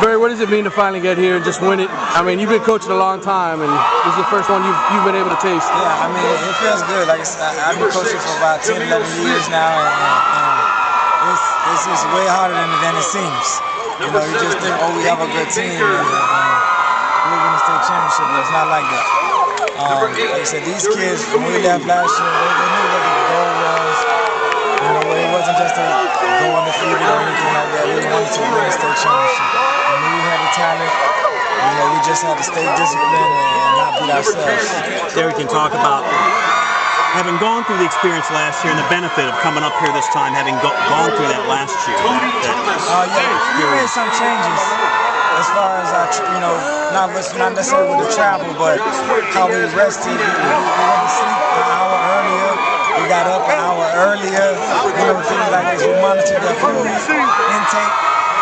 Barry, what does it mean to finally get here and just win it? I mean, you've been coaching a long time, and this is the first one you've been able to taste. Yeah, I mean, it feels good. Like I said, I've been coaching for about 10, 11 years now, and it's just way harder than it seems. You know, you just think, oh, we have a good team, and we're going to state championship, but it's not like that. Like I said, these kids, when we left last year, they knew what the goal was. You know, it wasn't just to go undefeated or anything like that. We wanted to win a state championship. And we had the talent. You know, we just had to stay disciplined and not beat ourselves. There we can talk about having gone through the experience last year and the benefit of coming up here this time, having gone through that last year. Yeah, we made some changes as far as our, you know, not necessarily with the travel, but how we rested. We went to sleep an hour earlier. We got up an hour earlier. You know, things like this. We monitored their food intake.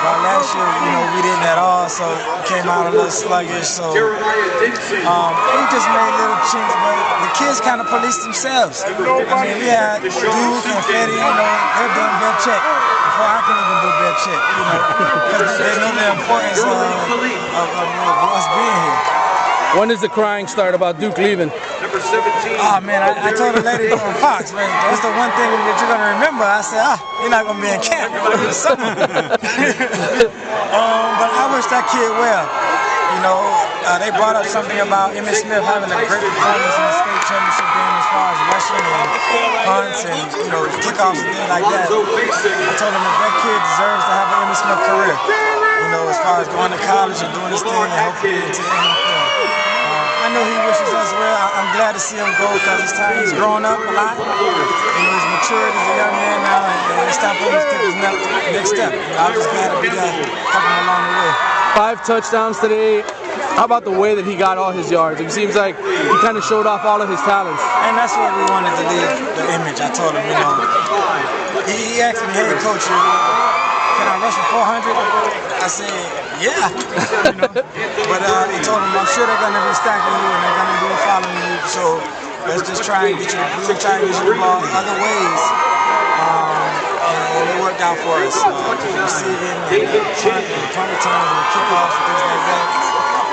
Well, last year, you know, we didn't at all, so it came out a little sluggish. So we just made little chinks, but the kids kind of policed themselves. I mean, we had Duke and Fetty, you know, they're doing bed check before I can even do bed check, you know, because they know the importance of us being here. When does the crying start about Duke leaving? Oh man, I told the lady from Fox, man, that's the one thing that you're gonna remember. I said, you're not gonna be in camp, you're gonna be in summer. But I wish that kid well. You know, they brought up something about Emmitt Smith having a great performance in the state championship game as far as rushing and punts and, you know, kickoffs and things like that. I told him that kid deserves to have an Emmitt Smith career. You know, as far as going to college and doing his thing and hopefully into the NFL. I know he wishes us well. I'm glad to see him go because he's grown up a lot. You know, he's matured as a young man now, and it's time for him to take his next step. I'm just glad to be there, helping him along the way. 5 touchdowns today. How about the way that he got all his yards? It seems like he kind of showed off all of his talents. And that's what we wanted to leave the image. I told him, you know, he asked me, hey, coach, can I rush for 400? I said, yeah. You know? But he told him, I'm sure they're going to be stacking you and they're going to be following you. So let's just try and get you the ball other ways. And it worked out for us. Receiving and punt returns and kickoffs and things like that.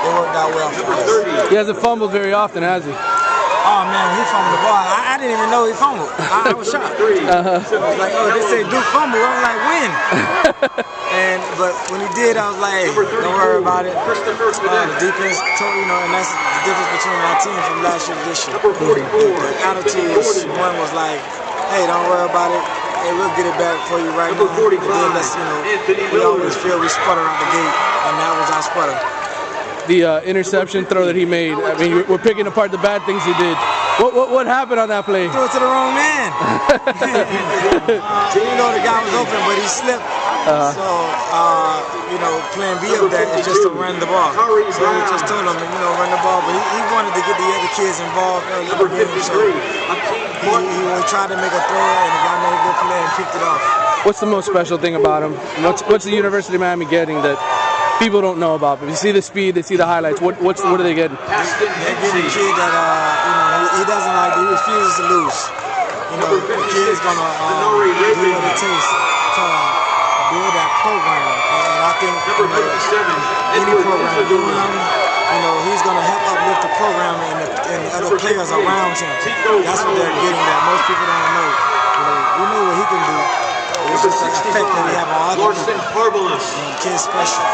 It worked out well for us. He hasn't fumbled very often, has he? Oh man, he fumbled the ball. I didn't even know he fumbled. I was shocked. It was like, oh, they say Duke fumble. I was like, when? But when he did, I was like, hey, don't worry about it. The defense told, you know, and that's the difference between our team from last year to this year. The attitude one was like, hey, don't worry about it. Hey, we'll get it back for you right now. And then let's, you know, we always feel we sputter out the gate, and that was our sputter. The interception throw that he made, I mean, we're picking apart the bad things he did. What happened on that play? Threw it to the wrong man. You know the guy was open, but he slipped. So, you know, plan B of that is just to run the ball. So we just told him, you know, run the ball. But he wanted to get the other kids involved early in the game. So he tried to make a throw, and the guy made a good play and picked it off. What's the most special thing about him? What's the University of Miami getting that people don't know about? But you see the speed, they see the highlights. What are they getting? They're getting a kid that you know, he doesn't like. He refuses to lose. You know, the kid's gonna do what it takes to build that program. And I think you know, any program doing him, you know, he's gonna help uplift the program and the other players around him. That's what they're getting. That most people don't know. You know, we know what he can do. It's just the effect that he have on other people. And the kid's special.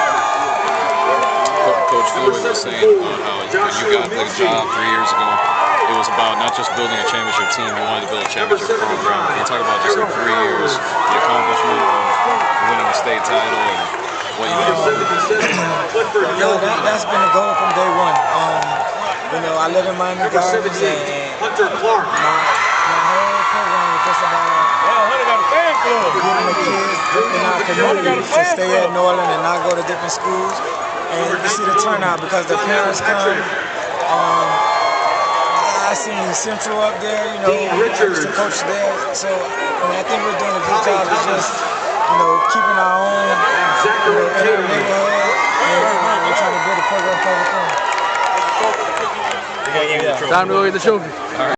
Coach Floyd was saying how when you got the job 3 years ago, it was about not just building a championship team, you wanted to build a championship program. Can you talk about just in 3 years, the accomplishment of winning a state title and what you did? That's been the goal from day one. You know, I live in Miami Gardens, and my whole program was just about getting the kids in our community to stay at Norland and not go to different schools. And you see the turnout because the parents come. I seen Central up there, you know, the coach there. So I think we're doing a good job of just, you know, keeping our own, you know, in our neighborhood and trying to build a program for everything. Time to go get the trophy.